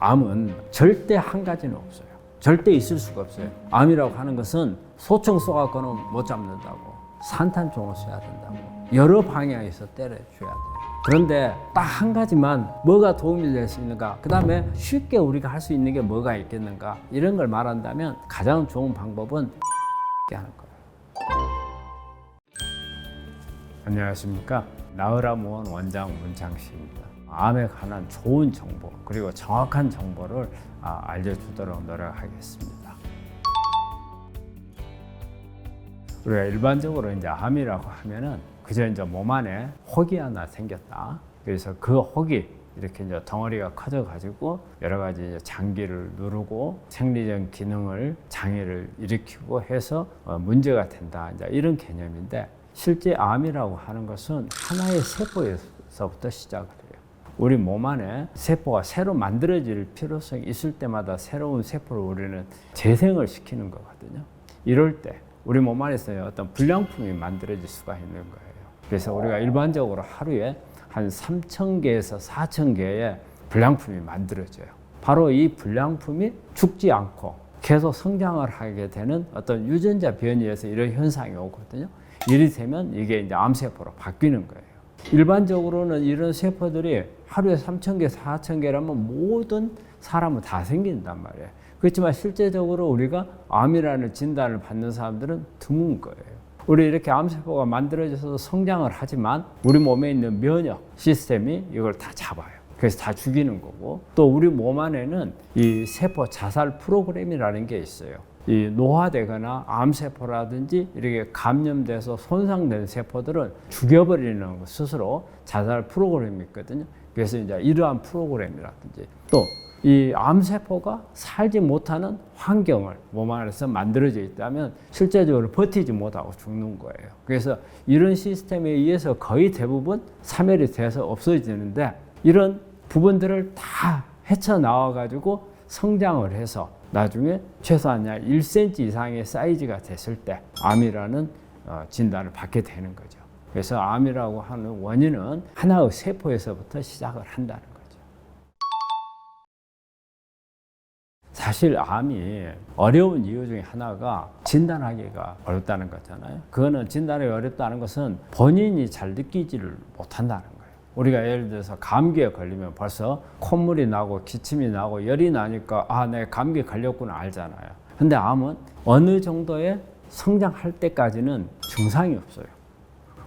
암은 절대 한 가지는 없어요. 절대 있을 수가 없어요. 암이라고 하는 것은 소총 쏘아서는 못 잡는다고, 산탄총을 쏘야 된다고, 여러 방향에서 때려줘야 돼요. 그런데 딱 한 가지만 뭐가 도움이 될 수 있는가, 그 다음에 쉽게 우리가 할 수 있는 게 뭐가 있겠는가, 이런 걸 말한다면 가장 좋은 방법은 하는 거예요. 안녕하십니까. 나으라무원 원장 문창식입니다. 암에 관한 좋은 정보 그리고 정확한 정보를 알려주도록 노력하겠습니다. 우리가 일반적으로 이제 암이라고 하면은 그저 이제 몸 안에 혹이 하나 생겼다. 그래서 그 혹이 이렇게 이제 덩어리가 커져가지고 여러 가지 이제 장기를 누르고 생리적 기능을 장애를 일으키고 해서 문제가 된다. 이제 이런 개념인데, 실제 암이라고 하는 것은 하나의 세포에서부터 시작을 해요. 우리 몸 안에 세포가 새로 만들어질 필요성이 있을 때마다 새로운 세포를 우리는 재생을 시키는 거거든요. 이럴 때 우리 몸 안에서 어떤 불량품이 만들어질 수가 있는 거예요. 그래서 우리가 일반적으로 하루에 한 3,000개에서 4,000개의 불량품이 만들어져요. 바로 이 불량품이 죽지 않고 계속 성장을 하게 되는 어떤 유전자 변이에서 이런 현상이 오거든요. 이리 되면 이게 이제 암세포로 바뀌는 거예요. 일반적으로는 이런 세포들이 하루에 3,000개, 4,000개라면 모든 사람은 다 생긴단 말이에요. 그렇지만 실제적으로 우리가 암이라는 진단을 받는 사람들은 드문 거예요. 우리 이렇게 암세포가 만들어져서 성장을 하지만 우리 몸에 있는 면역 시스템이 이걸 다 잡아요. 그래서 다 죽이는 거고, 또 우리 몸 안에는 이 세포 자살 프로그램이라는 게 있어요. 이 노화되거나 암세포라든지 이렇게 감염돼서 손상된 세포들은 죽여버리는 스스로 자살 프로그램이 있거든요. 그래서 이제 이러한 프로그램이라든지 또 이 암세포가 살지 못하는 환경을 몸 안에서 만들어져 있다면 실제적으로 버티지 못하고 죽는 거예요. 그래서 이런 시스템에 의해서 거의 대부분 사멸이 돼서 없어지는데, 이런 부분들을 다 헤쳐나와 가지고 성장을 해서 나중에 최소한 1cm 이상의 사이즈가 됐을 때 암이라는 진단을 받게 되는 거죠. 그래서 암이라고 하는 원인은 하나의 세포에서부터 시작을 한다는 거죠. 사실 암이 어려운 이유 중에 하나가 진단하기가 어렵다는 거잖아요. 그거는 진단하기 어렵다는 것은 본인이 잘 느끼지를 못한다는 거예요. 우리가 예를 들어서 감기에 걸리면 벌써 콧물이 나고 기침이 나고 열이 나니까 내 감기 걸렸구나 알잖아요. 근데 암은 어느 정도의 성장할 때까지는 증상이 없어요.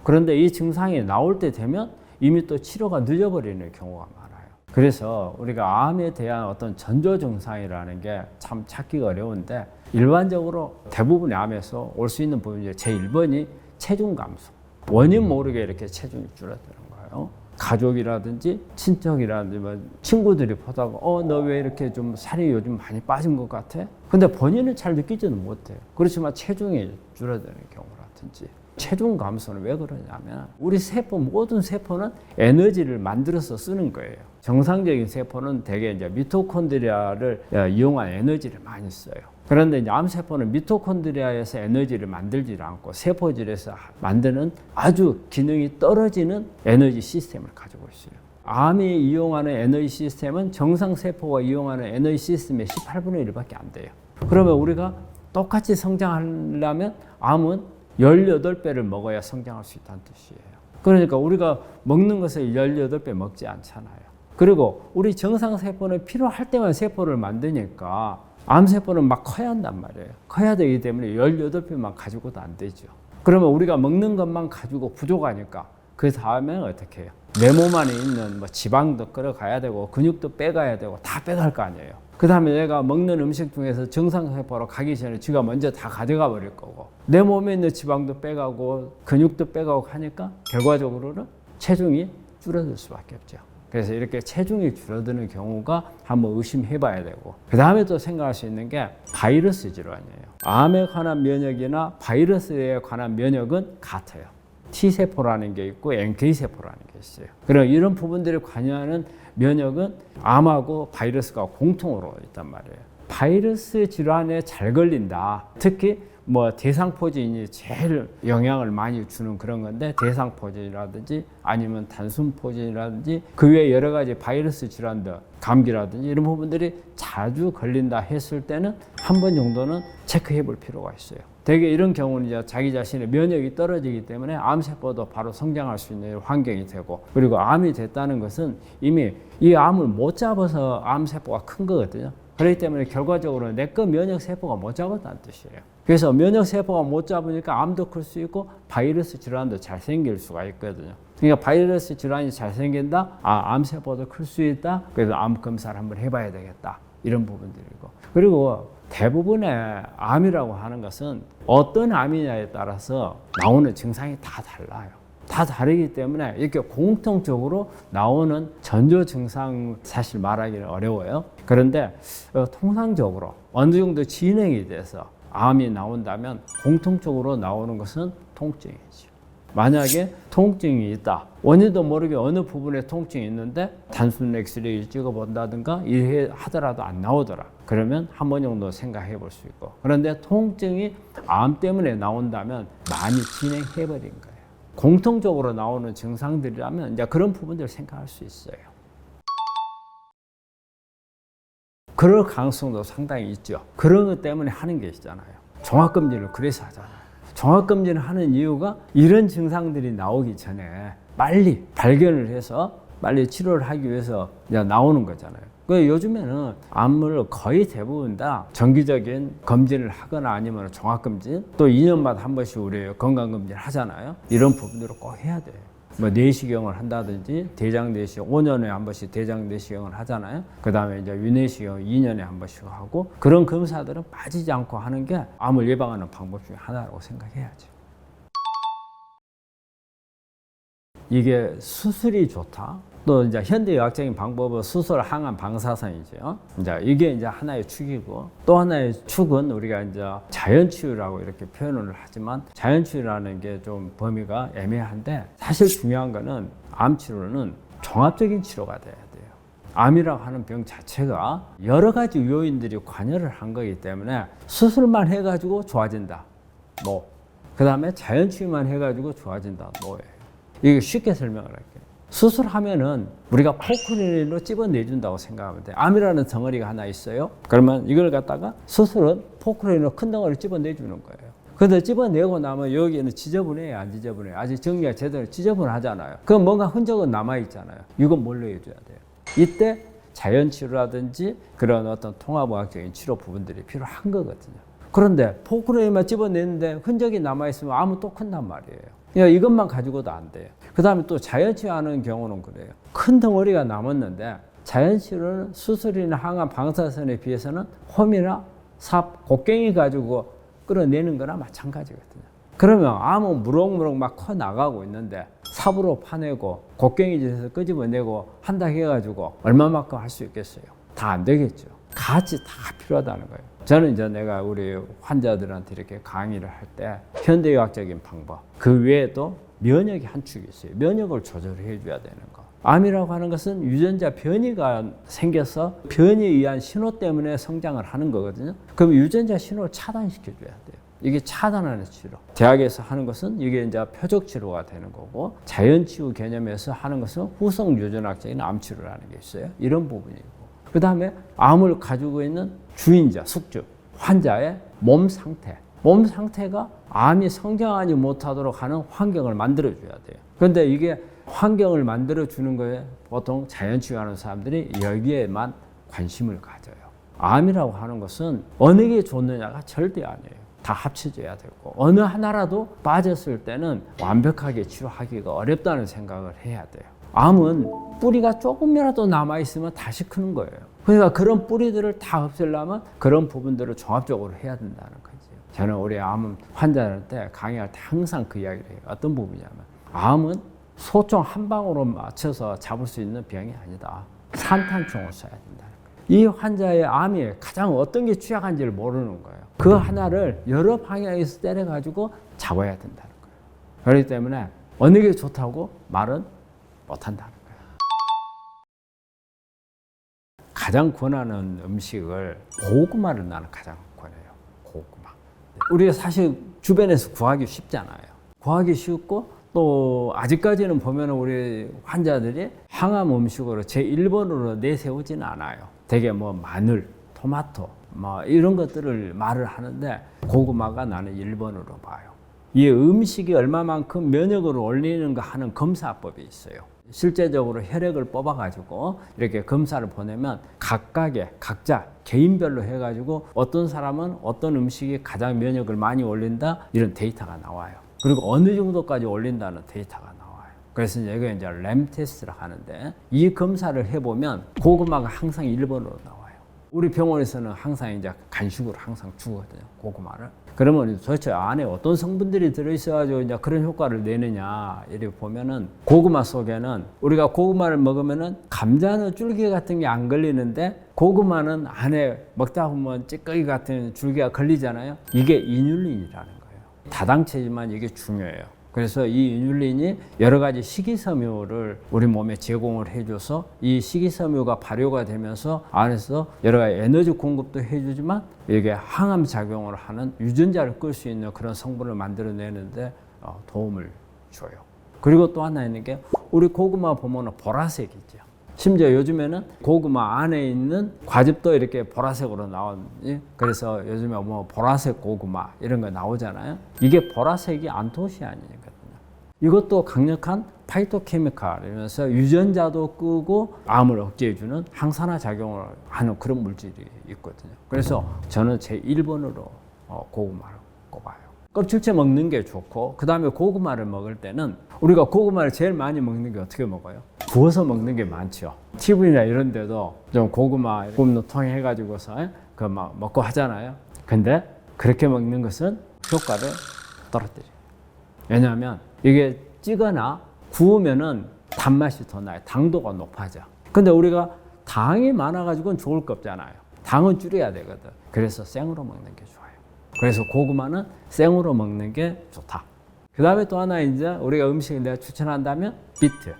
그런데 이 증상이 나올 때 되면 이미 또 치료가 늦어버리는 경우가 많아요. 그래서 우리가 암에 대한 어떤 전조 증상이라는 게 참 찾기가 어려운데, 일반적으로 대부분의 암에서 올 수 있는 부분 중에 제1번이 체중 감소. 원인 모르게 이렇게 체중이 줄어드는 거예요. 가족이라든지 친척이라든지 뭐 친구들이 보다가 너 왜 이렇게 좀 살이 요즘 많이 빠진 것 같아? 근데 본인은 잘 느끼지는 못해요. 그렇지만 체중이 줄어드는 경우라든지. 체중 감소는 왜 그러냐면 우리 세포, 모든 세포는 에너지를 만들어서 쓰는 거예요. 정상적인 세포는 대개 이제 미토콘드리아를 이용한 에너지를 많이 써요. 그런데 이제 암세포는 미토콘드리아에서 에너지를 만들지 않고 세포질에서 만드는 아주 기능이 떨어지는 에너지 시스템을 가지고 있어요. 암이 이용하는 에너지 시스템은 정상세포가 이용하는 에너지 시스템의 18분의 1밖에 안 돼요. 그러면 우리가 똑같이 성장하려면 암은 18배를 먹어야 성장할 수 있다는 뜻이에요. 그러니까 우리가 먹는 것을 18배 먹지 않잖아요. 그리고 우리 정상세포는 필요할 때만 세포를 만드니까 암세포는 막 커야 한단 말이에요. 커야 되기 때문에 18배만 가지고도 안 되죠. 그러면 우리가 먹는 것만 가지고 부족하니까 그 다음에는 어떻게 해요? 내 몸 안에 있는 뭐 지방도 끌어가야 되고 근육도 빼가야 되고 다 빼갈 거 아니에요. 그 다음에 내가 먹는 음식 중에서 정상세포로 가기 전에 쥐가 먼저 다 가져가 버릴 거고, 내 몸에 있는 지방도 빼가고 근육도 빼가고 하니까 결과적으로는 체중이 줄어들 수밖에 없죠. 그래서 이렇게 체중이 줄어드는 경우가 한번 의심해 봐야 되고, 그 다음에 또 생각할 수 있는 게 바이러스 질환이에요. 암에 관한 면역이나 바이러스에 관한 면역은 같아요. T세포라는 게 있고 NK세포라는 게 있어요. 그럼 이런 부분들이 관여하는 면역은 암하고 바이러스가 공통으로 있단 말이에요. 바이러스 질환에 잘 걸린다. 특히 뭐 대상포진이 제일 영향을 많이 주는 그런 건데, 대상포진이라든지 아니면 단순포진이라든지 그 외에 여러 가지 바이러스 질환들, 감기라든지 이런 부분들이 자주 걸린다 했을 때는 한 번 정도는 체크해 볼 필요가 있어요. 대개 이런 경우는 이제 자기 자신의 면역이 떨어지기 때문에 암세포도 바로 성장할 수 있는 환경이 되고, 그리고 암이 됐다는 것은 이미 이 암을 못 잡아서 암세포가 큰 거거든요. 그렇기 때문에 결과적으로 내 거 면역세포가 못 잡았다는 뜻이에요. 그래서 면역세포가 못 잡으니까 암도 클 수 있고 바이러스 질환도 잘 생길 수가 있거든요. 그러니까 바이러스 질환이 잘 생긴다, 암세포도 클 수 있다, 그래서 암 검사를 한번 해봐야 되겠다, 이런 부분들이고. 그리고 대부분의 암이라고 하는 것은 어떤 암이냐에 따라서 나오는 증상이 다 달라요. 다 다르기 때문에 이렇게 공통적으로 나오는 전조 증상 사실 말하기는 어려워요. 그런데 통상적으로 어느 정도 진행이 돼서 암이 나온다면 공통적으로 나오는 것은 통증이죠. 만약에 통증이 있다, 원인도 모르게 어느 부분에 통증이 있는데 단순 엑스레이를 찍어본다든가 이렇게 하더라도 안 나오더라, 그러면 한 번 정도 생각해 볼 수 있고. 그런데 통증이 암 때문에 나온다면 많이 진행해 버린 거예요. 공통적으로 나오는 증상들이라면 이제 그런 부분들을 생각할 수 있어요. 그럴 가능성도 상당히 있죠. 그런 것 때문에 하는 게 있잖아요. 종합검진을 그래서 하잖아요. 종합검진을 하는 이유가 이런 증상들이 나오기 전에 빨리 발견을 해서 빨리 치료를 하기 위해서 이제 나오는 거잖아요. 요즘에는 암을 거의 대부분 다 정기적인 검진을 하거나 아니면 종합검진, 또 2년마다 한 번씩 우리 건강검진을 하잖아요. 이런 부분들을 꼭 해야 돼요. 뭐 내시경을 한다든지 대장 내시경 5년에 한 번씩 대장 내시경을 하잖아요. 그 다음에 이제 위내시경 2년에 한 번씩 하고, 그런 검사들은 빠지지 않고 하는 게 암을 예방하는 방법 중에 하나라고 생각해야죠. 이게 수술이 좋다. 또 이제 현대의학적인 방법은 수술 항암 방사선이죠. 이제 이게 이제 하나의 축이고, 또 하나의 축은 우리가 이제 자연치유라고 이렇게 표현을 하지만, 자연치유라는 게 좀 범위가 애매한데, 사실 중요한 거는 암 치료는 종합적인 치료가 돼야 돼요. 암이라고 하는 병 자체가 여러 가지 요인들이 관여를 한 거기 때문에 수술만 해가지고 좋아진다, 노. 그 다음에 자연치유만 해가지고 좋아진다, 노예요. 이게 쉽게 설명을 할게요. 수술하면은 우리가 포크레인으로 집어내준다고 생각하면 돼요. 암이라는 덩어리가 하나 있어요. 그러면 이걸 갖다가 수술은 포크레인으로 큰 덩어리를 집어내주는 거예요. 근데 집어내고 나면 여기는 지저분해요, 안 지저분해요? 아직 정리가 제대로 지저분하잖아요. 그럼 뭔가 흔적은 남아있잖아요. 이건 뭘로 해줘야 돼요? 이때 자연치료라든지 그런 어떤 통합의학적인 치료 부분들이 필요한 거거든요. 그런데 포크레인만 집어내는데 흔적이 남아있으면 암은 또 큰단 말이에요. 이것만 가지고도 안 돼요. 그 다음에 또 자연치유하는 경우는 그래요. 큰 덩어리가 남았는데 자연치유는 수술이나 항암 방사선에 비해서는 홈이나 삽, 곡괭이 가지고 끌어내는 거나 마찬가지거든요. 그러면 암은 무럭무럭 막 커 나가고 있는데 삽으로 파내고 곡괭이질해서 끄집어내고 한다 해가지고 얼마만큼 할 수 있겠어요? 다 안 되겠죠. 같이 다 필요하다는 거예요. 저는 이제 내가 우리 환자들한테 이렇게 강의를 할 때 현대의학적인 방법, 그 외에도 면역이 한 축이 있어요. 면역을 조절해 줘야 되는 거. 암이라고 하는 것은 유전자 변이가 생겨서 변이에 의한 신호 때문에 성장을 하는 거거든요. 그럼 유전자 신호를 차단시켜 줘야 돼요. 이게 차단하는 치료. 대학에서 하는 것은 이게 이제 표적 치료가 되는 거고, 자연치유 개념에서 하는 것은 후성 유전학적인 암 치료라는 게 있어요. 이런 부분이고. 그 다음에 암을 가지고 있는 주인자, 숙주, 환자의 몸 상태. 몸 상태가 암이 성장하지 못하도록 하는 환경을 만들어줘야 돼요. 그런데 이게 환경을 만들어주는 거에 보통 자연치유하는 사람들이 여기에만 관심을 가져요. 암이라고 하는 것은 어느 게 좋느냐가 절대 아니에요. 다 합쳐져야 되고, 어느 하나라도 빠졌을 때는 완벽하게 치료하기가 어렵다는 생각을 해야 돼요. 암은 뿌리가 조금이라도 남아있으면 다시 크는 거예요. 그러니까 그런 뿌리들을 다 없애려면 그런 부분들을 종합적으로 해야 된다는 거죠. 저는 우리 암 환자한테 강의할 때 항상 그 이야기를 해요. 어떤 부분이냐면, 암은 소총 한 방으로 맞춰서 잡을 수 있는 병이 아니다. 산탄총을 써야 된다는 거예요. 이 환자의 암이 가장 어떤 게 취약한지를 모르는 거예요. 그 하나를 여러 방향에서 때려가지고 잡아야 된다는 거예요. 그렇기 때문에 어느 게 좋다고 말은 못한다는 거예요. 가장 권하는 음식을 고구마를 나는 가장 권해요. 고구마. 우리가 사실 주변에서 구하기 쉽잖아요. 구하기 쉽고 또 아직까지는 보면 우리 환자들이 항암 음식으로 제1번으로 내세우지는 않아요. 되게 뭐 마늘, 토마토 뭐 이런 것들을 말을 하는데 고구마가 나는 1번으로 봐요. 이 음식이 얼마만큼 면역을 올리는가 하는 검사법이 있어요. 실제적으로 혈액을 뽑아가지고 이렇게 검사를 보내면 각자 개인별로 해가지고 어떤 사람은 어떤 음식이 가장 면역을 많이 올린다 이런 데이터가 나와요. 그리고 어느 정도까지 올린다는 데이터가 나와요. 그래서 이게 이제 램 테스트를 하는데 이 검사를 해보면 고구마가 항상 1번으로 나와요. 우리 병원에서는 항상 이제 간식으로 항상 주거든요, 고구마를. 그러면 도대체 안에 어떤 성분들이 들어있어가지고 이제 그런 효과를 내느냐, 이렇게 보면은 고구마 속에는 우리가 고구마를 먹으면은 감자는 줄기 같은 게 안 걸리는데 고구마는 안에 먹다 보면 찌꺼기 같은 줄기가 걸리잖아요. 이게 이뉼린이라는 거예요. 다당체지만 이게 중요해요. 그래서 이 이뉼린이 여러 가지 식이섬유를 우리 몸에 제공을 해줘서 이 식이섬유가 발효가 되면서 안에서 여러 가지 에너지 공급도 해주지만 이게 항암 작용을 하는 유전자를 끌 수 있는 그런 성분을 만들어내는데 도움을 줘요. 그리고 또 하나 있는 게 우리 고구마 보면 보라색이죠. 심지어 요즘에는 고구마 안에 있는 과즙도 이렇게 보라색으로 나오니 그래서 요즘에 뭐 보라색 고구마 이런 거 나오잖아요. 이게 보라색이 안토시아닌이거든요. 이것도 강력한 파이토케미칼이면서 유전자도 끄고 암을 억제해주는 항산화 작용을 하는 그런 물질이 있거든요. 그래서 저는 제 1번으로 고구마를 꼽아요. 껍질째 먹는 게 좋고 그 다음에 고구마를 먹을 때는 우리가 고구마를 제일 많이 먹는 게 어떻게 먹어요? 구워서 먹는 게 많죠. TV나 이런 데도 좀 고구마 굽는 통에 해가지고서 그 막 먹고 하잖아요. 근데 그렇게 먹는 것은 효과를 떨어뜨려요. 왜냐하면 이게 찌거나 구우면은 단맛이 더 나요. 당도가 높아져. 근데 우리가 당이 많아가지고는 좋을 거 없잖아요. 당은 줄여야 되거든. 그래서 생으로 먹는 게 좋아요. 그래서 고구마는 생으로 먹는 게 좋다. 그 다음에 또 하나 이제 우리가 음식을 내가 추천한다면 비트.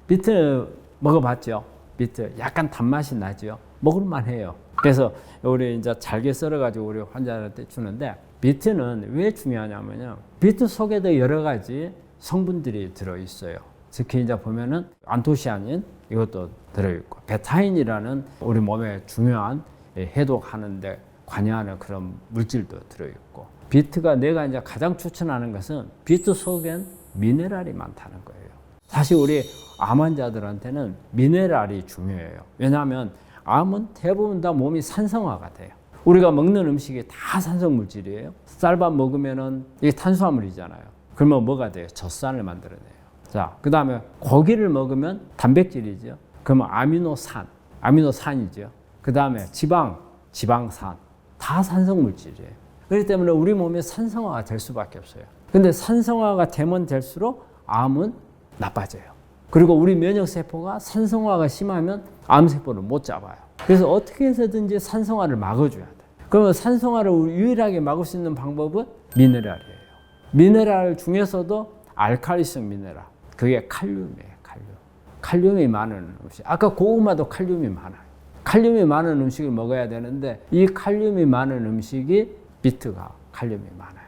비트 먹어봤죠? 비트 약간 단맛이 나죠? 먹을만 해요. 그래서 우리 이제 잘게 썰어가지고 우리 환자한테 주는데 비트는 왜 중요하냐면요. 비트 속에도 여러 가지 성분들이 들어있어요. 특히 이제 보면은 안토시아닌 이것도 들어있고 베타인이라는 우리 몸에 중요한 해독하는데 관여하는 그런 물질도 들어있고 비트가 내가 이제 가장 추천하는 것은 비트 속엔 미네랄이 많다는 거예요. 사실 우리 암 환자들한테는 미네랄이 중요해요. 왜냐하면 암은 대부분 다 몸이 산성화가 돼요. 우리가 먹는 음식이 다 산성 물질이에요. 쌀밥 먹으면은 이게 탄수화물이잖아요. 그러면 뭐가 돼요? 젖산을 만들어내요. 자, 그 다음에 고기를 먹으면 단백질이죠. 그러면 아미노산이죠. 그 다음에 지방산. 다 산성 물질이에요. 그렇기 때문에 우리 몸에 산성화가 될 수밖에 없어요. 근데 산성화가 되면 될수록 암은 나빠져요. 그리고 우리 면역세포가 산성화가 심하면 암세포를 못 잡아요. 그래서 어떻게 해서든지 산성화를 막아줘야 돼요. 그러면 산성화를 유일하게 막을 수 있는 방법은 미네랄이에요. 미네랄 중에서도 알칼리성 미네랄, 그게 칼륨이에요. 칼륨이 많은 음식. 아까 고구마도 칼륨이 많아요. 칼륨이 많은 음식을 먹어야 되는데 이 칼륨이 많은 음식이 비트가 칼륨이 많아요.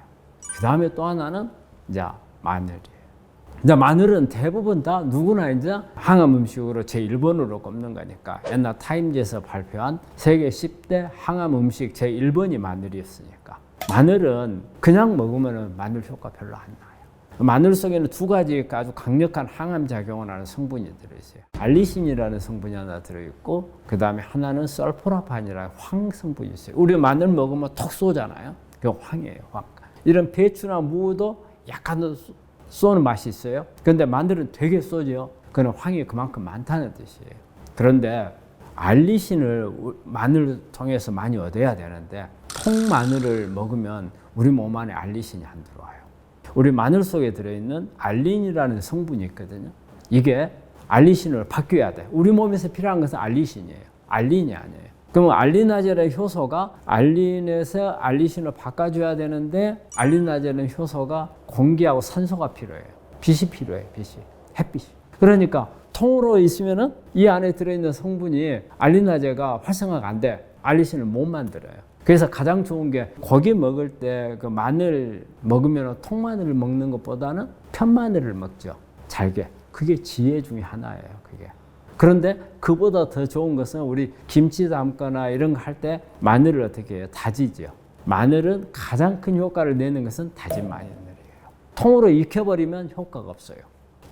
그 다음에 또 하나는 이제 마늘이에요. 이제 마늘은 대부분 다 누구나 이제 항암 음식으로 제1번으로 꼽는 거니까 옛날 타임즈에서 발표한 세계 10대 항암 음식 제1번이 마늘이었으니까 마늘은 그냥 먹으면 마늘 효과 별로 안 나요. 마늘 속에는 두 가지 아주 강력한 항암 작용을 하는 성분이 들어있어요. 알리신이라는 성분이 하나 들어있고 그 다음에 하나는 설포라판이라는 황 성분이 있어요. 우리 마늘 먹으면 톡 쏘잖아요. 그게 황이에요. 황. 이런 배추나 무도 약간 쏘는 맛이 있어요. 그런데 마늘은 되게 쏘죠. 그건 황이 그만큼 많다는 뜻이에요. 그런데 알리신을 마늘을 통해서 많이 얻어야 되는데 통마늘을 먹으면 우리 몸 안에 알리신이 안 들어와요. 우리 마늘 속에 들어있는 알린이라는 성분이 있거든요. 이게 알리신으로 바뀌어야 돼. 우리 몸에서 필요한 것은 알리신이에요. 알린이 아니에요. 그러면 알리나젤의 효소가 알린에서 알리신으로 바꿔줘야 되는데 알리나젤은 효소가 공기하고 산소가 필요해요. 빛이 필요해요. 햇빛이. 그러니까 통으로 있으면은 이 안에 들어있는 성분이 알리나젤가 활성화가 안 돼. 알리신을 못 만들어요. 그래서 가장 좋은 게 고기 먹을 때 그 마늘 먹으면 통마늘을 먹는 것보다는 편마늘을 먹죠. 잘게. 그게 지혜 중에 하나예요. 그게. 그런데 그보다 더 좋은 것은 우리 김치 담거나 이런 거 할 때 마늘을 어떻게 해요? 다지죠. 마늘은 가장 큰 효과를 내는 것은 다진 마늘이에요. 통으로 익혀버리면 효과가 없어요.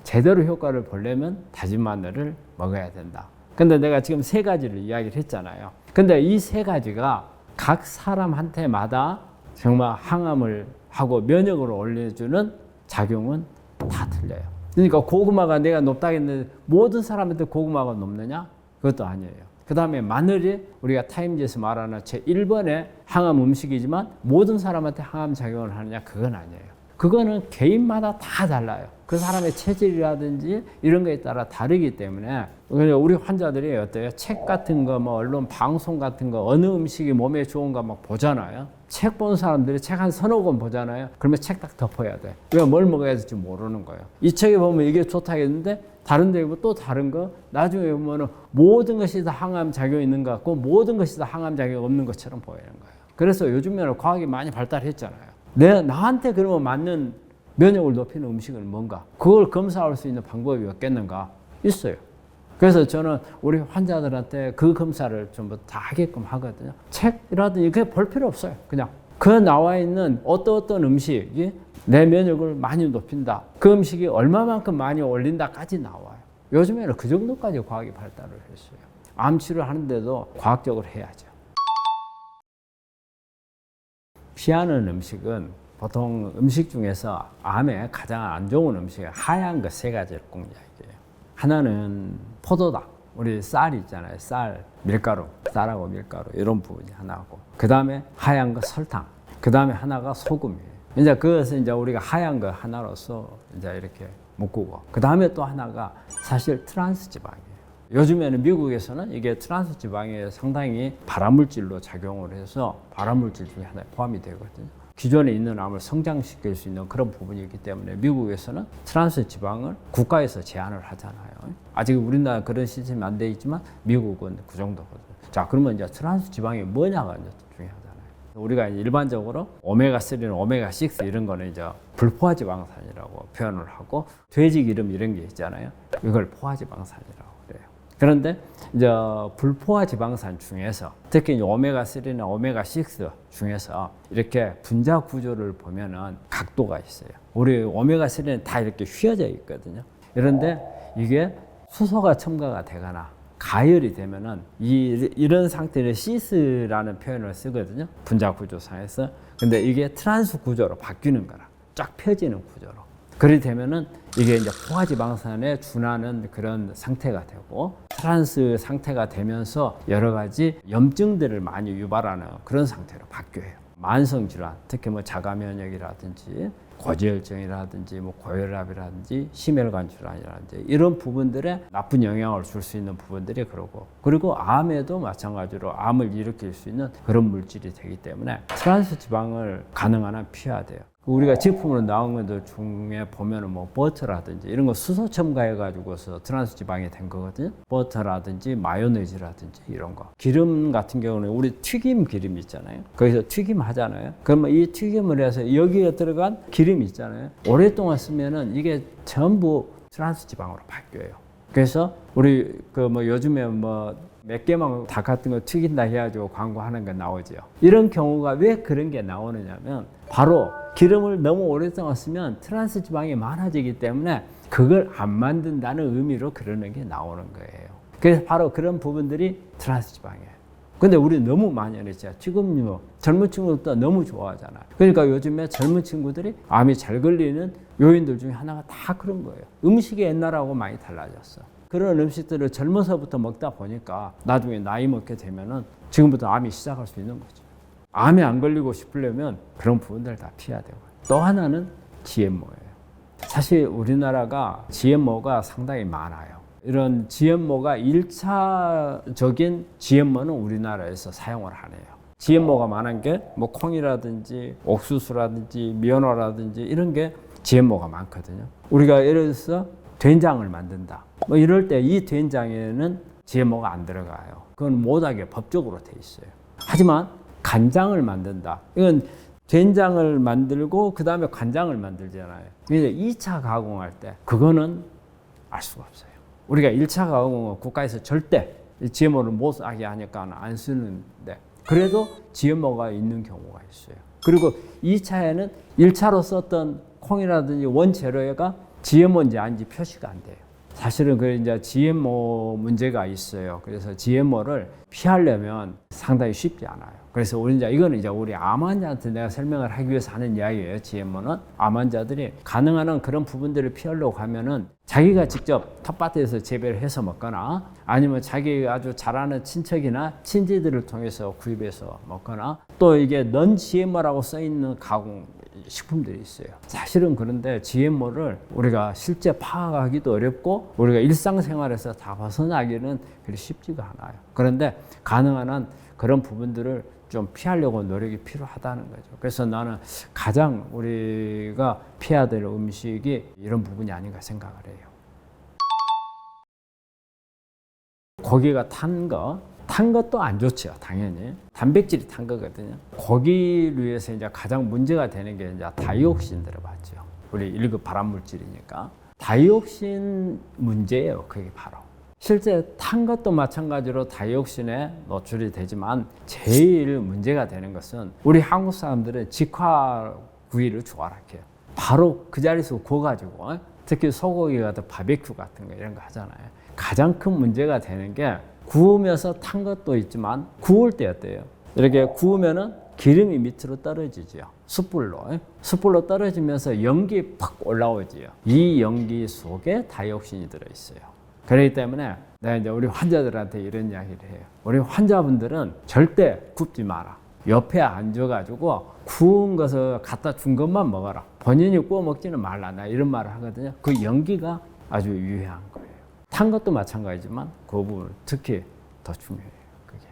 제대로 효과를 보려면 다진 마늘을 먹어야 된다. 근데 내가 지금 세 가지를 이야기를 했잖아요. 근데 이 세 가지가 각 사람한테마다 정말 항암을 하고 면역을 올려주는 작용은 다 틀려요. 그러니까 고구마가 내가 높다고 했는데 모든 사람한테 고구마가 높느냐? 그것도 아니에요. 그 다음에 마늘이 우리가 타임지에서 말하는 제1번의 항암 음식이지만 모든 사람한테 항암 작용을 하느냐? 그건 아니에요. 그거는 개인마다 다 달라요. 그 사람의 체질이라든지 이런 거에 따라 다르기 때문에 우리 환자들이 어때요? 책 같은 거, 뭐 언론 방송 같은 거 어느 음식이 몸에 좋은가 막 보잖아요. 책 보는 사람들이 책 한 서너 권 보잖아요. 그러면 책 딱 덮어야 돼. 왜 뭘 먹어야 될지 모르는 거예요. 이 책에 보면 이게 좋다 했는데 다른 데 보면 또 다른 거 나중에 보면은 모든 것이 다 항암 작용이 있는 것 같고 모든 것이 다 항암 작용이 없는 것처럼 보이는 거예요. 그래서 요즘에는 과학이 많이 발달했잖아요. 나한테 그러면 맞는 면역을 높이는 음식은 뭔가? 그걸 검사할 수 있는 방법이 없겠는가? 있어요. 그래서 저는 우리 환자들한테 그 검사를 전부 다 하게끔 하거든요. 책이라든지 그게 볼 필요 없어요. 그냥 그 나와 있는 어떤 음식이 내 면역을 많이 높인다. 그 음식이 얼마만큼 많이 올린다까지 나와요. 요즘에는 그 정도까지 과학이 발달을 했어요. 암 치료를 하는데도 과학적으로 해야죠. 피하는 음식은 보통 음식 중에서 암에 가장 안 좋은 음식은 하얀 거 세 가지를 꼭 이야기해요. 하나는 포도당, 우리 쌀 있잖아요. 쌀, 밀가루, 쌀하고 밀가루 이런 부분이 하나고, 그 다음에 하얀 거 설탕, 그 다음에 하나가 소금이에요. 이제 그것은 이제 우리가 하얀 거 하나로서 이제 이렇게 묶고, 그 다음에 또 하나가 사실 트랜스 지방이에요. 요즘에는 미국에서는 이게 트랜스 지방에 상당히 발암물질로 작용을 해서 발암물질 중에 하나에 포함이 되거든요. 기존에 있는 암을 성장시킬 수 있는 그런 부분이기 때문에 미국에서는 트랜스 지방을 국가에서 제한을 하잖아요. 아직 우리나라 그런 시스템이 안 돼 있지만 미국은 그 정도거든요. 자, 그러면 이제 트랜스 지방이 뭐냐가 이제 중요하잖아요. 우리가 일반적으로 오메가3는 오메가6 이런 거는 이제 불포화지방산이라고 표현을 하고 돼지 기름 이런 게 있잖아요. 이걸 포화지방산이라고. 그런데 이제 불포화 지방산 중에서 특히 오메가3나 오메가6 중에서 이렇게 분자 구조를 보면은 각도가 있어요. 우리 오메가3는 다 이렇게 휘어져 있거든요. 그런데 이게 수소가 첨가가 되거나 가열이 되면은 이런 상태를 시스라는 표현을 쓰거든요. 분자 구조상에서. 근데 이게 트랜스 구조로 바뀌는 거라. 쫙 펴지는 구조로. 그렇게 되면은 이게 이제 포화지방산에 준하는 그런 상태가 되고 트랜스 상태가 되면서 여러 가지 염증들을 많이 유발하는 그런 상태로 바뀌어요. 만성 질환, 특히 뭐 자가면역이라든지 고지혈증이라든지 뭐 고혈압이라든지 심혈관 질환이라든지 이런 부분들에 나쁜 영향을 줄 수 있는 부분들이 그러고, 그리고 암에도 마찬가지로 암을 일으킬 수 있는 그런 물질이 되기 때문에 트랜스 지방을 가능한 한 피해야 돼요. 우리가 제품으로 나온 것들 중에 보면은 뭐 버터라든지 이런 거 수소 첨가해가지고서 트랜스 지방이 된 거거든요. 버터라든지 마요네즈라든지 이런 거. 기름 같은 경우는 우리 튀김 기름 있잖아요. 거기서 튀김 하잖아요. 그러면 이 튀김을 해서 여기에 들어간 기름 있잖아요. 오랫동안 쓰면은 이게 전부 트랜스 지방으로 바뀌어요. 그래서 우리 그 뭐 요즘에 뭐 몇 개만 닭 같은 거 튀긴다 해가지고 광고하는 거 나오죠. 이런 경우가 왜 그런 게 나오느냐면 바로 기름을 너무 오랫동안 쓰면 트랜스 지방이 많아지기 때문에 그걸 안 만든다는 의미로 그러는 게 나오는 거예요. 그래서 바로 그런 부분들이 트랜스 지방이에요. 근데 우리 너무 많이 했죠. 지금 젊은 친구들도 너무 좋아하잖아요. 그러니까 요즘에 젊은 친구들이 암이 잘 걸리는 요인들 중에 하나가 다 그런 거예요. 음식이 옛날하고 많이 달라졌어. 그런 음식들을 젊어서부터 먹다 보니까 나중에 나이 먹게 되면은 지금부터 암이 시작할 수 있는 거죠. 암에 안 걸리고 싶으려면 그런 부분들 다 피해야 되고. 또 하나는 GMO예요. 사실 우리나라가 GMO가 상당히 많아요. 이런 GMO가 1차적인 GMO는 우리나라에서 사용을 안 해요. GMO가 많은 게 뭐 콩이라든지 옥수수라든지 면허라든지 이런 게 GMO가 많거든요. 우리가 예를 들어서 된장을 만든다. 뭐 이럴 때 이 된장에는 GMO가 안 들어가요. 그건 못하게 법적으로 돼 있어요. 하지만 간장을 만든다. 이건 된장을 만들고 그 다음에 간장을 만들잖아요. 근데 2차 가공할 때 그거는 알 수가 없어요. 우리가 1차 가공은 국가에서 절대 GMO를 못 하게 하니까 안 쓰는데 그래도 GMO가 있는 경우가 있어요. 그리고 2차에는 1차로 썼던 콩이라든지 원재료가 GMO인지 아닌지 표시가 안 돼요. 사실은 그 이제 GMO 문제가 있어요. 그래서 GMO를 피하려면 상당히 쉽지 않아요. 그래서 우리 이제 이거는 이제 우리 암 환자한테 내가 설명을 하기 위해서 하는 이야기예요. GMO는 암 환자들이 가능한 한 그런 부분들을 피하려고 하면은 자기가 직접 텃밭에서 재배를 해서 먹거나 아니면 자기가 아주 잘 아는 친척이나 친지들을 통해서 구입해서 먹거나 또 이게 넌 GMO라고 써 있는 가공 식품들이 있어요. 사실은 그런데 GMO를 우리가 실제 파악하기도 어렵고 우리가 일상생활에서 다 벗어나기는 그리 쉽지가 않아요. 그런데 가능한 한 그런 부분들을 좀 피하려고 노력이 필요하다는 거죠. 그래서 나는 가장 우리가 피해야 될 음식이 이런 부분이 아닌가 생각을 해요. 고기가 탄 것도 안 좋죠, 당연히. 단백질이 탄 거거든요. 고기류에서 이제 가장 문제가 되는 게 이제 다이옥신 들어봤죠. 우리 1급 발암물질이니까. 다이옥신 문제예요, 그게 바로. 실제 탄 것도 마찬가지로 다이옥신에 노출이 되지만 제일 문제가 되는 것은 우리 한국 사람들은 직화구이를 좋아해요. 바로 그 자리에서 구워가지고 특히 소고기 같은 바베큐 같은 거 이런 거 하잖아요. 가장 큰 문제가 되는 게 구우면서 탄 것도 있지만 구울 때 어때요? 이렇게 구우면은 기름이 밑으로 떨어지죠. 숯불로 떨어지면서 연기 팍 올라오지요. 이 연기 속에 다이옥신이 들어있어요. 그렇기 때문에 내가 이제 우리 환자들한테 이런 이야기를 해요. 우리 환자분들은 절대 굽지 마라. 옆에 앉아가지고 구운 것을 갖다 준 것만 먹어라. 본인이 구워 먹지는 말라. 나 이런 말을 하거든요. 그 연기가 아주 유해한 거예요. 탄 것도 마찬가지지만 그 부분 특히 더 중요해요. 그게.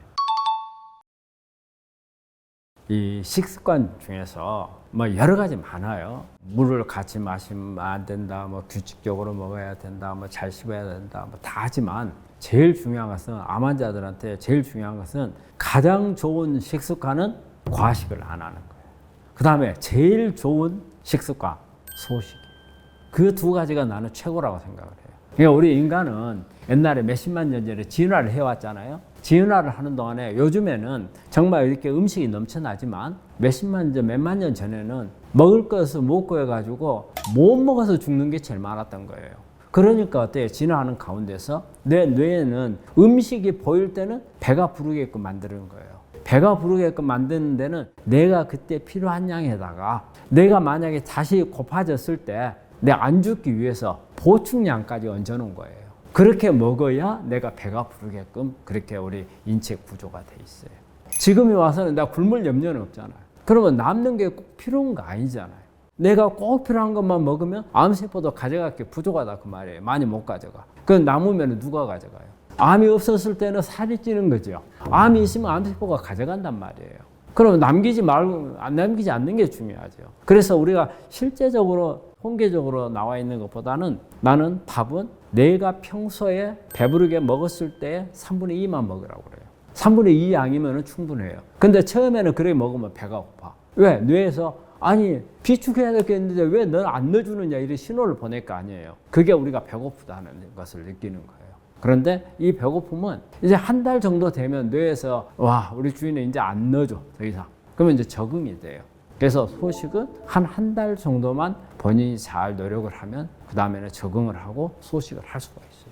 이 식습관 중에서 뭐 여러 가지 많아요. 물을 같이 마시면 안 된다, 뭐 규칙적으로 먹어야 된다, 뭐 잘 씹어야 된다, 뭐 다 하지만 제일 중요한 것은 암 환자들한테 제일 중요한 것은 가장 좋은 식습관은 과식을 안 하는 거예요. 그 다음에 제일 좋은 식습관, 소식. 그 두 가지가 나는 최고라고 생각을 해요. 그러니까 우리 인간은 옛날에 몇십만 년 전에 진화를 해왔잖아요. 진화를 하는 동안에 요즘에는 정말 이렇게 음식이 넘쳐나지만 몇십만 년, 몇만 년 전에는 먹을 것을 못 구해가지고 못 먹어서 죽는 게 제일 많았던 거예요. 그러니까 어때요? 진화하는 가운데서 내 뇌에는 음식이 보일 때는 배가 부르게끔 만드는 거예요. 배가 부르게끔 만드는 데는 내가 그때 필요한 양에다가 내가 만약에 다시 고파졌을 때 내 안 죽기 위해서 보충량까지 얹어놓은 거예요. 그렇게 먹어야 내가 배가 부르게끔 그렇게 우리 인체 구조가 돼 있어요. 지금이 와서는 나 굶을 염려는 없잖아요. 그러면 남는 게 꼭 필요한 거 아니잖아요. 내가 꼭 필요한 것만 먹으면 암세포도 가져갈 게 부족하다 그 말이에요. 많이 못 가져가. 그건 남으면 누가 가져가요? 암이 없었을 때는 살이 찌는 거죠. 암이 있으면 암세포가 가져간단 말이에요. 그럼 남기지 말고 안 남기지 않는 게 중요하죠. 그래서 우리가 실제적으로 통계적으로 나와 있는 것보다는 나는 밥은 내가 평소에 배부르게 먹었을 때 3분의 2만 먹으라고 그래요. 3분의 2 양이면 충분해요. 근데 처음에는 그렇게 먹으면 배가 고파. 왜? 뇌에서 아니 비축해야 되겠는데 왜 넌 안 넣어주느냐 이런 신호를 보낼 거 아니에요. 그게 우리가 배고프다는 것을 느끼는 거예요. 그런데 이 배고픔은 이제 한 달 정도 되면 뇌에서 와 우리 주인은 이제 안 넣어줘 더 이상. 그러면 이제 적응이 돼요. 그래서 소식은 한 달 정도만 본인이 잘 노력을 하면 그 다음에는 적응을 하고 소식을 할 수가 있어요.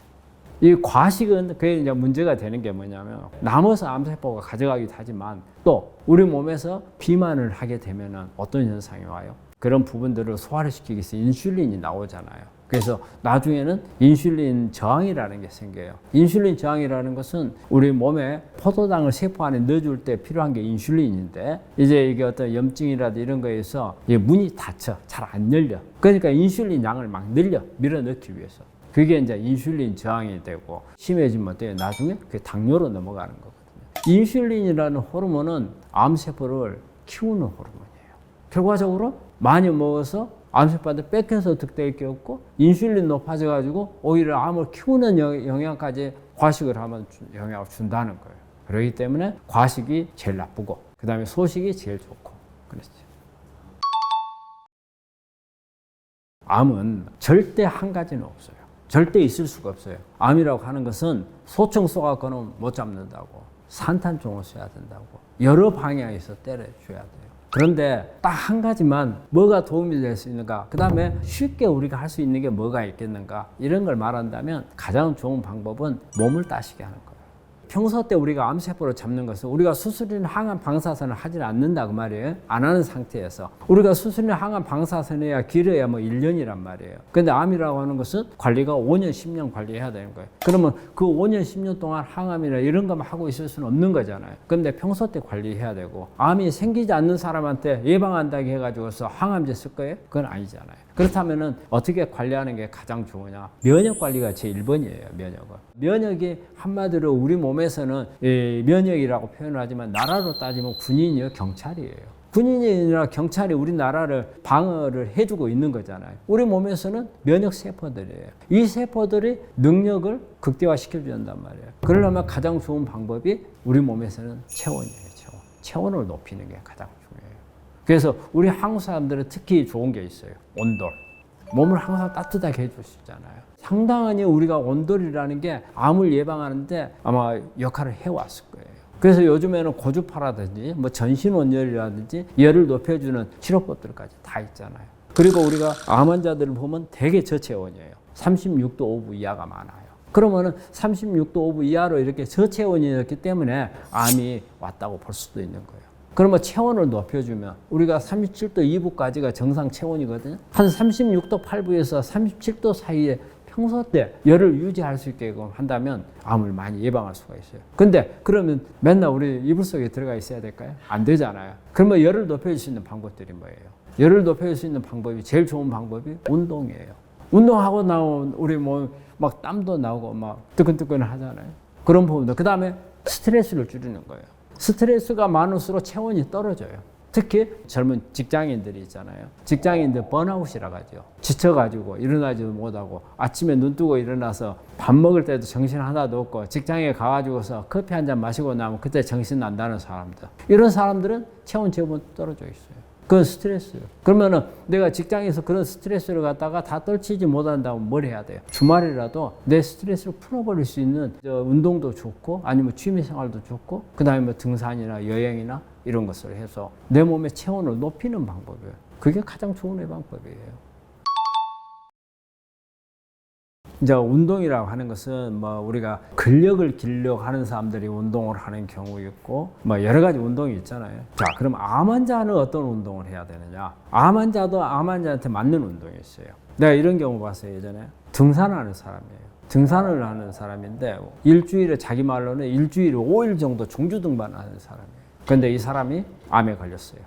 이 과식은 그게 이제 문제가 되는 게 뭐냐면 남아서 암세포가 가져가기도 하지만 또 우리 몸에서 비만을 하게 되면은 어떤 현상이 와요? 그런 부분들을 소화를 시키기 위해서 인슐린이 나오잖아요. 그래서 나중에는 인슐린 저항이라는 게 생겨요. 인슐린 저항이라는 것은 우리 몸에 포도당을 세포 안에 넣어줄 때 필요한 게 인슐린인데 이제 이게 어떤 염증이라든지 이런 거에서 문이 닫혀 잘 안 열려. 그러니까 인슐린 양을 막 늘려 밀어넣기 위해서. 그게 이제 인슐린 저항이 되고 심해지면 어때요? 나중에 그게 당뇨로 넘어가는 거거든요. 인슐린이라는 호르몬은 암세포를 키우는 호르몬이에요. 결과적으로 많이 먹어서 암세포한테 뺏겨서 득될 게 없고 인슐린 높아져가지고 오히려 암을 키우는 영향까지 과식을 하면 영향을 준다는 거예요. 그렇기 때문에 과식이 제일 나쁘고 그 다음에 소식이 제일 좋고 그렇죠. 암은 절대 한 가지는 없어요. 절대 있을 수가 없어요. 암이라고 하는 것은 소총 쏘아서는 못 잡는다고, 산탄총을 쏴야 된다고, 여러 방향에서 때려줘야 돼요. 그런데 딱 한 가지만 뭐가 도움이 될 수 있는가, 그 다음에 쉽게 우리가 할 수 있는 게 뭐가 있겠는가, 이런 걸 말한다면 가장 좋은 방법은 몸을 따시게 하는 거예요. 평소 때 우리가 암세포를 잡는 것은 우리가 수술이나 항암 방사선을 하지 않는다 그 말이에요. 안 하는 상태에서 우리가 수술이나 항암 방사선이야 길어야 뭐 1년이란 말이에요. 근데 암이라고 하는 것은 관리가 5년 10년 관리해야 되는 거예요. 그러면 그 5년 10년 동안 항암이나 이런 것만 하고 있을 수는 없는 거잖아요. 근데 평소 때 관리해야 되고, 암이 생기지 않는 사람한테 예방한다고 해가지고서 항암제 쓸 거예요? 그건 아니잖아요. 그렇다면은 어떻게 관리하는 게 가장 좋으냐? 면역 관리가 제 1번이에요. 면역은. 면역이 한마디로 우리 몸에서는 면역이라고 표현하지만 나라로 따지면 군인이요, 경찰이에요. 군인이나 경찰이 우리나라를 방어를 해주고 있는 거잖아요. 우리 몸에서는 면역 세포들이에요. 이 세포들이 능력을 극대화시켜 준단 말이에요. 그러려면 가장 좋은 방법이 우리 몸에서는 체온이에요. 체온을 높이는 게 가장 중요해요. 그래서 우리 한국 사람들은 특히 좋은 게 있어요. 온돌. 몸을 항상 따뜻하게 해줄 수 있잖아요. 상당히 우리가 온돌이라는 게 암을 예방하는데 아마 역할을 해왔을 거예요. 그래서 요즘에는 고주파라든지 뭐 전신온열이라든지 열을 높여주는 치료법들까지 다 있잖아요. 그리고 우리가 암 환자들을 보면 되게 저체온이에요. 36도 5분 이하가 많아요. 그러면은 36도 5분 이하로 이렇게 저체온이었기 때문에 암이 왔다고 볼 수도 있는 거예요. 그러면 체온을 높여주면 우리가 37도 2부까지가 정상 체온이거든요. 한 36도 8부에서 37도 사이에 평소 때 열을 유지할 수 있게끔 한다면 암을 많이 예방할 수가 있어요. 근데 그러면 맨날 우리 이불 속에 들어가 있어야 될까요? 안 되잖아요. 그러면 열을 높여줄 수 있는 방법들이 뭐예요? 열을 높여줄 수 있는 방법이, 제일 좋은 방법이 운동이에요. 운동하고 나온 우리 뭐 막 땀도 나오고 막 뜨끈뜨끈 하잖아요. 그런 부분도. 그 다음에 스트레스를 줄이는 거예요. 스트레스가 많을수록 체온이 떨어져요. 특히 젊은 직장인들이 있잖아요. 직장인들 번아웃이라고 하죠. 지쳐가지고 일어나지도 못하고 아침에 눈 뜨고 일어나서 밥 먹을 때도 정신 하나도 없고 직장에 가가지고서 커피 한 잔 마시고 나면 그때 정신 난다는 사람들. 이런 사람들은 체온 제법 떨어져 있어요. 그건 스트레스예요. 그러면은 내가 직장에서 그런 스트레스를 갖다가 다 떨치지 못한다면 뭘 해야 돼요? 주말이라도 내 스트레스를 풀어버릴 수 있는 운동도 좋고, 아니면 취미생활도 좋고, 그 다음에 뭐 등산이나 여행이나 이런 것을 해서 내 몸의 체온을 높이는 방법이에요. 그게 가장 좋은 예방법이에요. 이제 운동이라고 하는 것은 뭐 우리가 근력을 기르려고 하는 사람들이 운동을 하는 경우 있고, 뭐 여러 가지 운동이 있잖아요. 자, 그럼 암 환자는 어떤 운동을 해야 되느냐? 암 환자도 암 환자한테 맞는 운동이 있어요. 내가 이런 경우 봤어요. 예전에 등산하는 사람이에요. 등산을 하는 사람인데 일주일에, 자기 말로는 일주일에 5일 정도 종주 등반하는 사람이에요. 근데 이 사람이 암에 걸렸어요.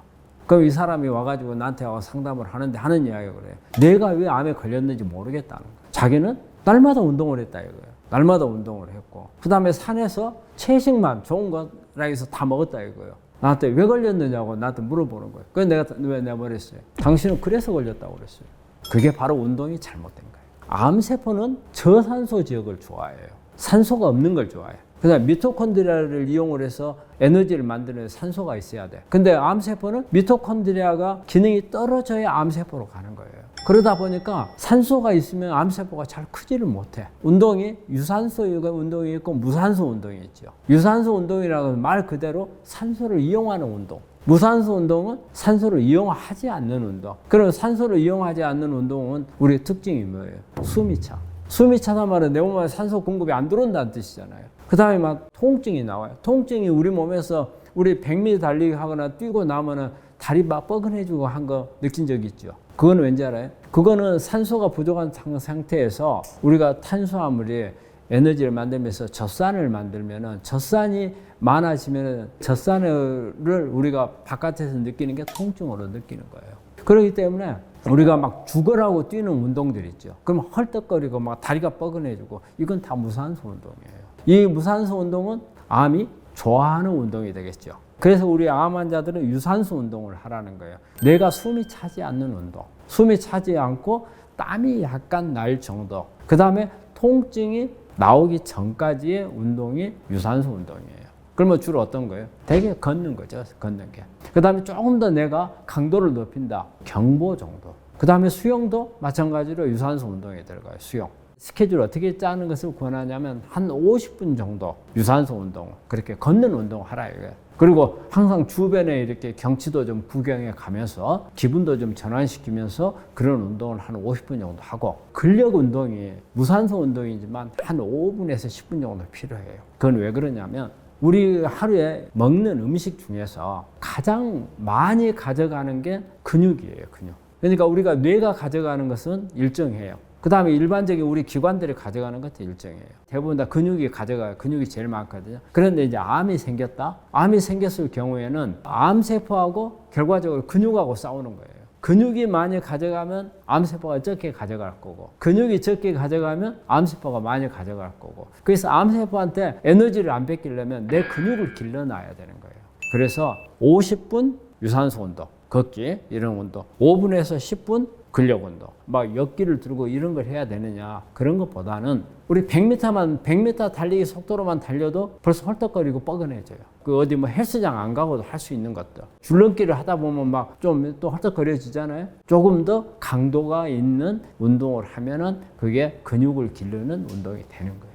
그럼 이 사람이 와가지고 나한테 와서 상담을 하는데 하는 이야기가 그래요. 내가 왜 암에 걸렸는지 모르겠다는 거예요. 자기는 날마다 운동을 했다 이거예요. 날마다 운동을 했고, 그 다음에 산에서 채식만 좋은 거라 해서 다 먹었다 이거예요. 나한테 왜 걸렸느냐고 나한테 물어보는 거예요. 그래서 내가 뭐랬어요? 당신은 그래서 걸렸다고 그랬어요. 그게 바로 운동이 잘못된 거예요. 암세포는 저산소 지역을 좋아해요. 산소가 없는 걸 좋아해요. 그다음 미토콘드리아를 이용을 해서 에너지를 만드는 산소가 있어야 돼. 근데 암세포는 미토콘드리아가 기능이 떨어져야 암세포로 가는 거예요. 그러다 보니까 산소가 있으면 암세포가 잘 크지를 못해. 운동이 유산소 운동이 있고 무산소 운동이 있죠. 유산소 운동이라고 하면 말 그대로 산소를 이용하는 운동. 무산소 운동은 산소를 이용하지 않는 운동. 그럼 산소를 이용하지 않는 운동은 우리의 특징이 뭐예요? 숨이 차. 숨이 차다 말은 내 몸에 산소 공급이 안 들어온다는 뜻이잖아요. 그 다음에 막 통증이 나와요. 통증이 우리 몸에서 우리 100m 달리기 하거나 뛰고 나면은 다리 막 뻐근해지고 한 거 느낀 적 있죠? 그건 왠지 알아요? 그거는 산소가 부족한 상태에서 우리가 탄수화물이 에너지를 만들면서 젖산을 만들면은 젖산이 많아지면은 젖산을 우리가 바깥에서 느끼는 게 통증으로 느끼는 거예요. 그렇기 때문에 우리가 막 죽으라고 뛰는 운동들 있죠. 그럼 헐떡거리고 막 다리가 뻐근해지고 이건 다 무산소 운동이에요. 이 무산소 운동은 암이 좋아하는 운동이 되겠죠. 그래서 우리 암 환자들은 유산소 운동을 하라는 거예요. 내가 숨이 차지 않는 운동. 숨이 차지 않고 땀이 약간 날 정도. 그 다음에 통증이 나오기 전까지의 운동이 유산소 운동이에요. 그러면 주로 어떤 거예요? 되게 걷는 거죠. 걷는 게. 그 다음에 조금 더 내가 강도를 높인다. 경보 정도. 그 다음에 수영도 마찬가지로 유산소 운동에 들어가요. 수영. 스케줄 어떻게 짜는 것을 권하냐면 한 50분 정도 유산소 운동, 그렇게 걷는 운동 하라 이거예요. 그리고 항상 주변에 이렇게 경치도 좀 구경해 가면서 기분도 좀 전환시키면서 그런 운동을 한 50분 정도 하고, 근력 운동이 무산소 운동이지만 한 5분에서 10분 정도 필요해요. 그건 왜 그러냐면 우리 하루에 먹는 음식 중에서 가장 많이 가져가는 게 근육이에요. 근육. 그러니까 우리가 뇌가 가져가는 것은 일정해요. 그 다음에 일반적인 우리 기관들이 가져가는 것도 일정해요. 대부분 다 근육이 가져가요. 근육이 제일 많거든요. 그런데 이제 암이 생겼다? 암이 생겼을 경우에는 암세포하고 결과적으로 근육하고 싸우는 거예요. 근육이 많이 가져가면 암세포가 적게 가져갈 거고, 근육이 적게 가져가면 암세포가 많이 가져갈 거고, 그래서 암세포한테 에너지를 안 뺏기려면 내 근육을 길러놔야 되는 거예요. 그래서 50분 유산소 운동, 걷기 이런 운동, 5분에서 10분 근력 운동, 막 역기를 들고 이런 걸 해야 되느냐, 그런 것보다는 우리 100m 달리기 속도로만 달려도 벌써 헐떡거리고 뻐근해져요. 그 어디 뭐 헬스장 안 가고도 할 수 있는 것들. 줄넘기를 하다 보면 막 좀 또 헐떡거려지잖아요. 조금 더 강도가 있는 운동을 하면은 그게 근육을 기르는 운동이 되는 거예요.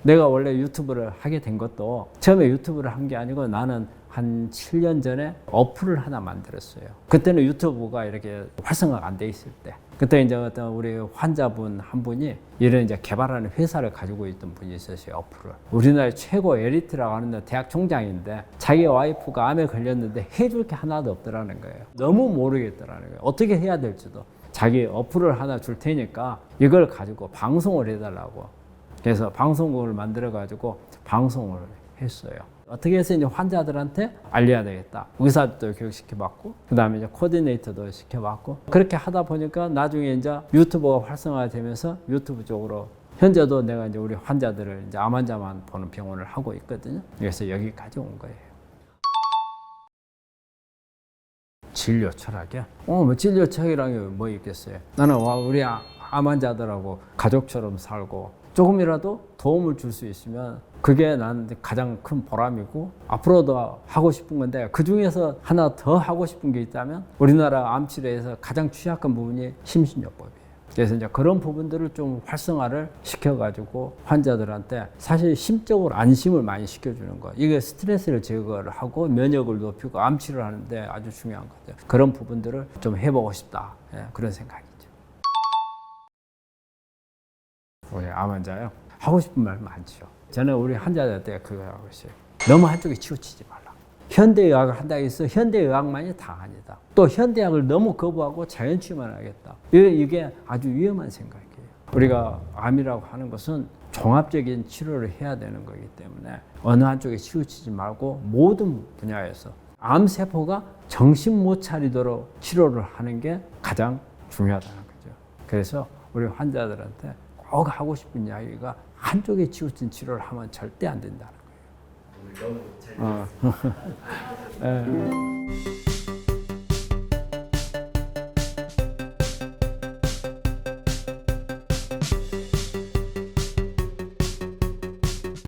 내가 원래 유튜브를 하게 된 것도 처음에 유튜브를 한 게 아니고 나는 한 7년 전에 어플을 하나 만들었어요. 그때는 유튜브가 이렇게 활성화가 안 돼 있을 때. 그때 이제 어떤 우리 환자분 한 분이 이런 이제 개발하는 회사를 가지고 있던 분이 있었어요, 어플을. 우리나라 최고 에리트라고 하는데 대학 총장인데 자기 와이프가 암에 걸렸는데 해줄 게 하나도 없더라는 거예요. 너무 모르겠더라는 거예요. 어떻게 해야 될지도. 자기 어플을 하나 줄 테니까 이걸 가지고 방송을 해달라고. 그래서 방송국을 만들어가지고 방송을 했어요. 어떻게 해서 이제 환자들한테 알려야 되겠다. 의사도 교육시켜봤고, 그 다음에 이제 코디네이터도 시켜봤고, 그렇게 하다 보니까 나중에 이제 유튜버가 활성화되면서 유튜브 쪽으로, 현재도 내가 이제 우리 환자들을 이제 암 환자만 보는 병원을 하고 있거든요. 그래서 여기까지 온 거예요. 진료 철학이야? 뭐 진료 철학이란 뭐 있겠어요? 나는 우리 암 환자들하고 가족처럼 살고, 조금이라도 도움을 줄 수 있으면 그게 난 가장 큰 보람이고, 앞으로도 하고 싶은 건데, 그 중에서 하나 더 하고 싶은 게 있다면 우리나라 암 치료에서 가장 취약한 부분이 심신요법이에요. 그래서 이제 그런 부분들을 좀 활성화를 시켜가지고 환자들한테 사실 심적으로 안심을 많이 시켜주는 거, 이게 스트레스를 제거를 하고 면역을 높이고 암 치료를 하는데 아주 중요한 거죠. 그런 부분들을 좀 해보고 싶다, 그런 생각이죠. 우리 암 환자요, 하고 싶은 말 많죠. 저는 우리 환자들한테 그거 하고 있어요. 너무 한쪽에 치우치지 말라. 현대의학을 한다고 해서 현대의학만이 다 아니다. 또 현대의학을 너무 거부하고 자연치유만 하겠다. 이게 아주 위험한 생각이에요. 우리가 암이라고 하는 것은 종합적인 치료를 해야 되는 거기 때문에 어느 한쪽에 치우치지 말고 모든 분야에서 암세포가 정신 못 차리도록 치료를 하는 게 가장 중요하다는 거죠. 그래서 우리 환자들한테 꼭 하고 싶은 이야기가, 한쪽에 치우친 치료를 하면 절대 안 된다는 거예요. 너무 잘 들었습니다.